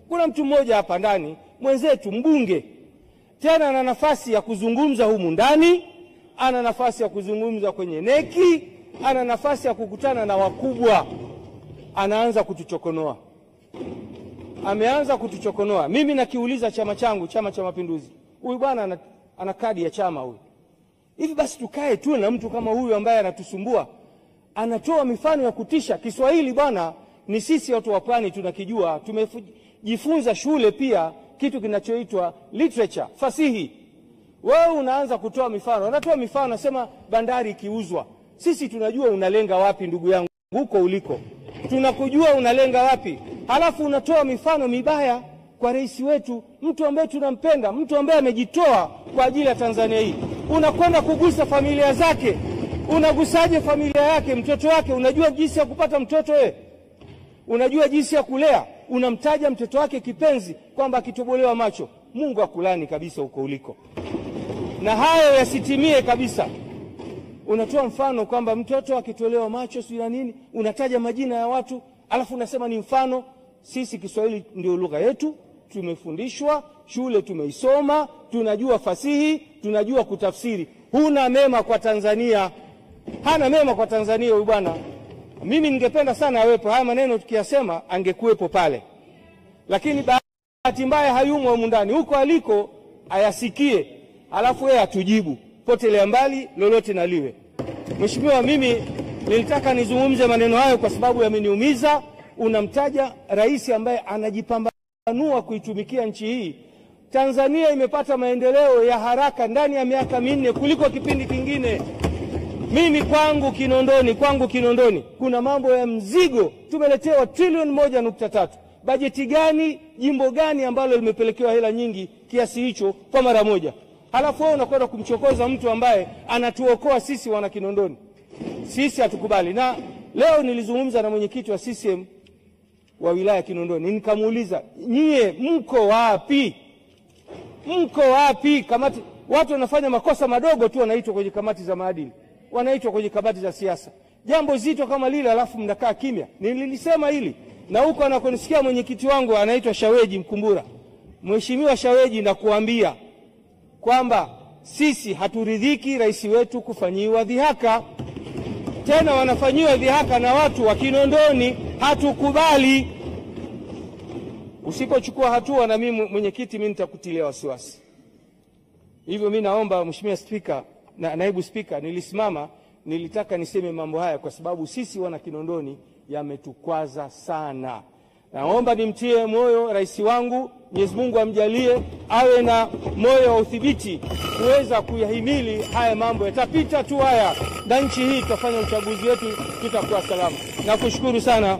Kuna mtu mmoja hapa ndani mwenzetu mbunge, tena ana nafasi ya kuzungumza humu ndani, ana nafasi ya kuzungumza kwenye neki, ana nafasi ya kukutana na wakubwa, anaanza kutuchokonoa. Ameanza kutuchokonoa. Mimi nakiuliza chama changu, Chama cha Mapinduzi, huyu bwana ana kadi ya chama huyu. Hivi basi tukae tu na mtu kama huyu ambaye anatusumbua? Anatoa mifano ya kutisha. Kiswahili bwana ni sisi watu wa pwani tunakijua. Tumejifunza shule pia kitu kinachoitwa literature, fasihi. Wewe unaanza kutoa mifano. Unatoa mifano, nasema bandari ikiuzwa. Sisi tunajua unalenga wapi ndugu yangu, huko uliko. Tunakujua unalenga wapi. Halafu unatoa mifano mibaya kwa rais wetu, mtu ambaye tunampenda, mtu ambaye amejitoa kwa ajili ya Tanzania hii. Unakwenda kugusa familia zake. Unagusaje familia yake, mtoto wake? Unajua jinsi ya kupata mtoto wewe? Unajua jinsi ya kulea? Unamtaja mtoto wake kipenzi kwamba akitobolewa macho. Mungu akulani kabisa huko uliko. Na hayo yasitimie kabisa. Unatoa mfano kwamba mtoto akitolewa macho si na nini, unataja majina ya watu, alafu unasema ni mfano. Sisi Kiswahili ndio lugha yetu, tumefundishwa, shule tumeisoma, tunajua fasihi, tunajua kutafsiri. Huna mema kwa Tanzania. Hana mema kwa Tanzania huyu bwana. Mimi ningependa sana awepo. Haya maneno tukiyasema angekuwepo pale. Lakini bahati mbaya hayumo humu ndani. Huko aliko ayasikie, alafu yeye atujibu. Potelea mbali lolote na liwe. Mheshimiwa, mimi nilitaka nizungumze maneno hayo kwa sababu yameniumiza. Unamtaja rais ambaye anajipambanua kuitumikia nchi hii. Tanzania imepata maendeleo ya haraka ndani ya miaka 4 kuliko kipindi kingine. Mimi kwangu Kinondoni kuna mambo ya mzigo. Tumeletewa trilioni 1.3. Bajeti gani, jimbo gani ambalo limepelekewa hela nyingi kiasi hicho kwa mara moja? Halafu wewe unakwenda kumchokoza mtu ambaye anatuokoa sisi wana Kinondoni. Sisi hatukubali. Na leo nilizungumza na mwenyekiti wa CCM wa wilaya Kinondoni. Nikamuuliza, nyie mko wapi? Mko wapi? Kamati, watu wanafanya makosa madogo tu wanaitwa kwenye kamati za maadili, wanaitwa kwenye kamati za siasa. Jambo zito kama lile alafu mnakaa kimya. Nilisema hili. Na huko anakonisikia mwenyekiti wangu anaitwa Shaweji Mkumbura. Mheshimiwa Shaweji, nakuambia kwamba sisi haturidhiki rais wetu kufanyiwa dhihaka. Tena wanafanyiwa dhihaka na watu wa Kinondoni. Hatukubali. Usipochukua hatua na mimi mwenyekiti, mimi nitakutilia wasiwasi. Hivyo mimi naomba Mheshimiwa Spika na Naibu Spika, nilisimama nilitaka niseme mambo haya kwa sababu sisi wana Kinondoni yametukwaza sana. Naomba nimtie moyo rais wangu, Mwenyezi Mungu amjalie awe na moyo wa udhibiti kuweza kuyahimili haya mambo. Yatapita tu haya na nchi hii tutafanya uchaguzi wetu, tutakuwa salama. Nakushukuru sana.